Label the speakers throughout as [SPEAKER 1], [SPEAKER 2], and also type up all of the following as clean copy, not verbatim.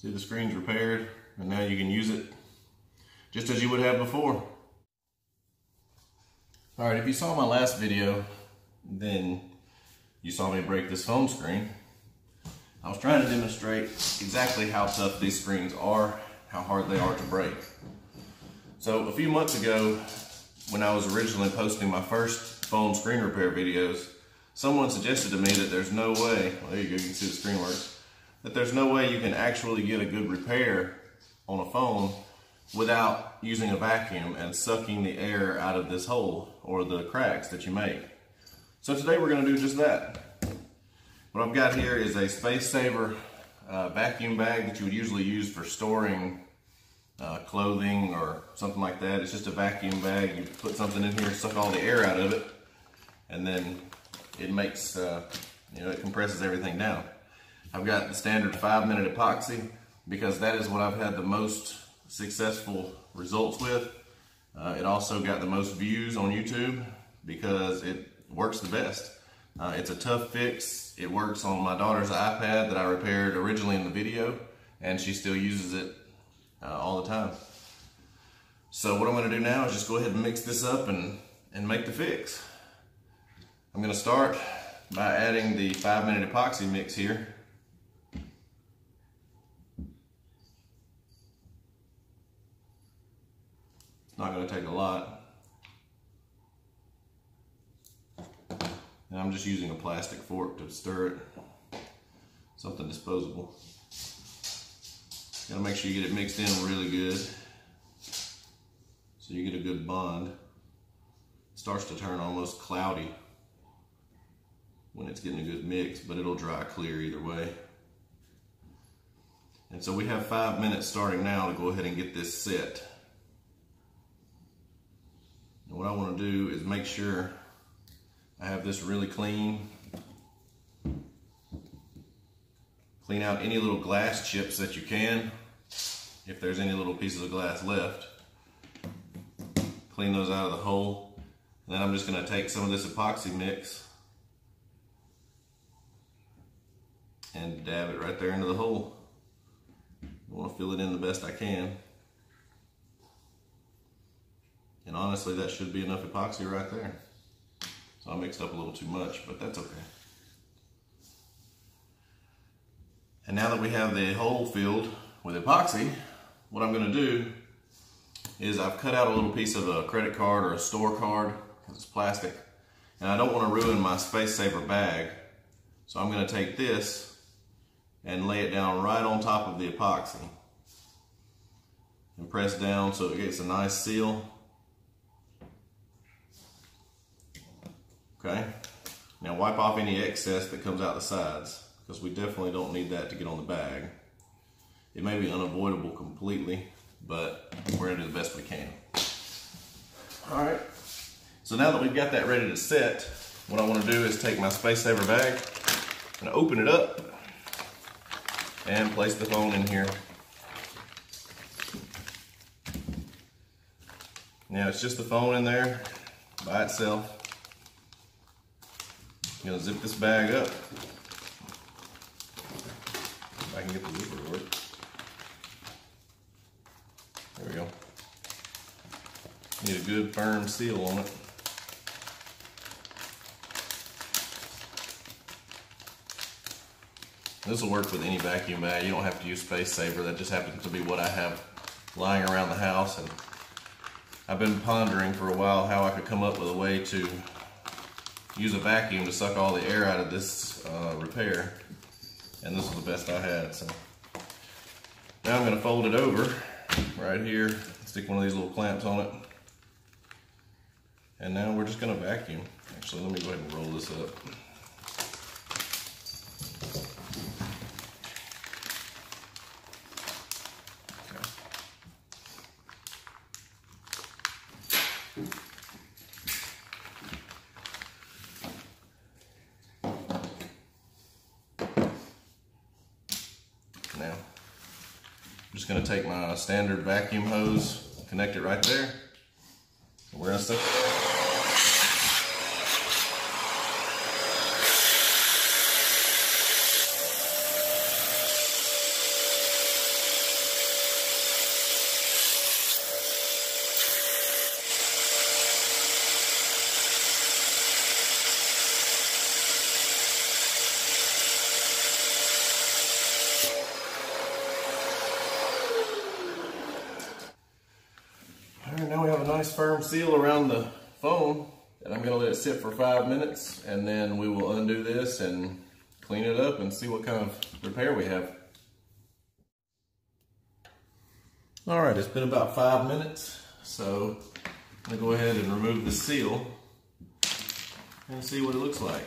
[SPEAKER 1] See, the screen's repaired, and now you can use it just as you would have before. All right, if you saw my last video, then you saw me break this phone screen. I was trying to demonstrate exactly how tough these screens are, how hard they are to break. So a few months ago, when I was originally posting my first phone screen repair videos, someone suggested to me that there's no way, well, there you go, you can see the screen works, that there's no way you can actually get a good repair on a phone without using a vacuum and sucking the air out of this hole or the cracks that you make. So today we're going to do just that. What I've got here is a Space Saver vacuum bag that you would usually use for storing clothing or something like that. It's just a vacuum bag. You put something in here, suck all the air out of it, and then it makes, it compresses everything down. I've got the standard 5-minute epoxy because that is what I've had the most successful results with. It also got the most views on YouTube because it works the best. It's a tough fix. It works on my daughter's iPad that I repaired originally in the video, and she still uses it all the time. So what I'm going to do now is just go ahead and mix this up and make the fix. I'm going to start by adding the 5-minute epoxy mix here. It's not going to take a lot. And I'm just using a plastic fork to stir it. Something disposable. Gotta make sure you get it mixed in really good so you get a good bond. It starts to turn almost cloudy when it's getting a good mix, but it'll dry clear either way. And so we have 5 minutes starting now to go ahead and get this set. And what I want to do is make sure I have this really clean. Clean out any little glass chips that you can. If there's any little pieces of glass left, clean those out of the hole. And then I'm just going to take some of this epoxy mix and dab it right there into the hole. I want to fill it in the best I can. And honestly, that should be enough epoxy right there. So I mixed up a little too much, but that's okay. And now that we have the hole filled with epoxy, what I'm going to do is I've cut out a little piece of a credit card or a store card because it's plastic, and I don't want to ruin my Space Saver bag. So I'm going to take this and lay it down right on top of the epoxy and press down so it gets a nice seal. Okay, now wipe off any excess that comes out the sides because we definitely don't need that to get on the bag. It may be unavoidable completely, but we're gonna do the best we can. All right, so now that we've got that ready to set, what I wanna do is take my Space Saver bag and open it up and place the phone in here. Now it's just the phone in there by itself. I'm gonna zip this bag up. If I can get the zipper to work. There we go. Need a good firm seal on it. This will work with any vacuum bag. You don't have to use Space Saver. That just happens to be what I have lying around the house. And I've been pondering for a while how I could come up with a way to use a vacuum to suck all the air out of this repair, and this was the best I had. So now I'm going to fold it over right here, stick one of these little clamps on it, and now we're just going to vacuum. Actually, let me go ahead and roll this up. Now, I'm just going to take my standard vacuum hose, connect it right there, and we're going to stick it. nice firm seal around the foam, and I'm gonna let it sit for 5 minutes, and then we will undo this and clean it up and see what kind of repair we have. All right, it's been about 5 minutes, so I'm gonna go ahead and remove the seal and see what it looks like.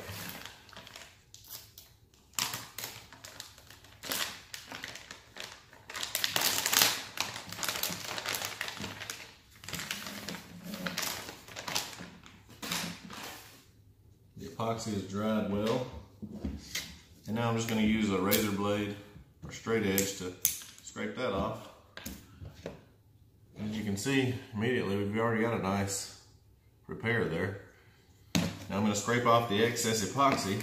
[SPEAKER 1] The epoxy is dried well, and now I'm just going to use a razor blade or straight edge to scrape that off. As you can see, immediately we've already got a nice repair there. Now I'm going to scrape off the excess epoxy.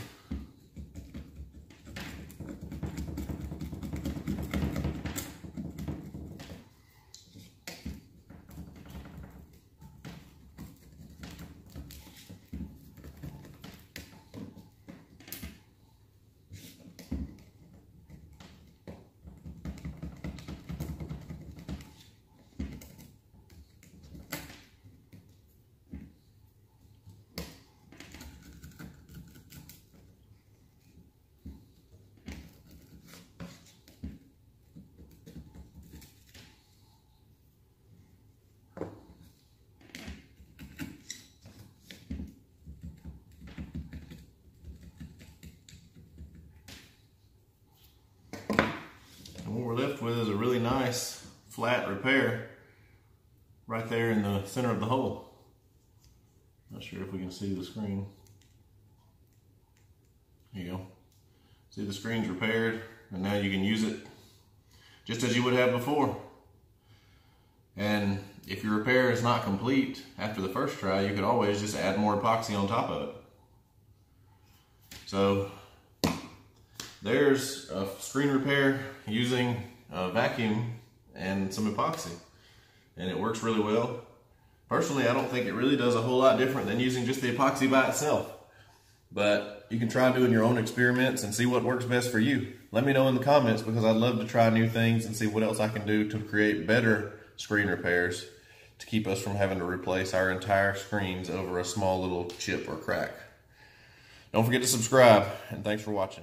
[SPEAKER 1] And what we're left with is a really nice flat repair right there in the center of the hole. Not sure if we can see the screen. There you go. See, the screen's repaired, and now you can use it just as you would have before. And if your repair is not complete after the first try, you could always just add more epoxy on top of it. So there's a screen repair using a vacuum and some epoxy, and it works really well. Personally, I don't think it really does a whole lot different than using just the epoxy by itself, but you can try doing your own experiments and see what works best for you. Let me know in the comments, because I'd love to try new things and see what else I can do to create better screen repairs to keep us from having to replace our entire screens over a small little chip or crack. Don't forget to subscribe, and thanks for watching.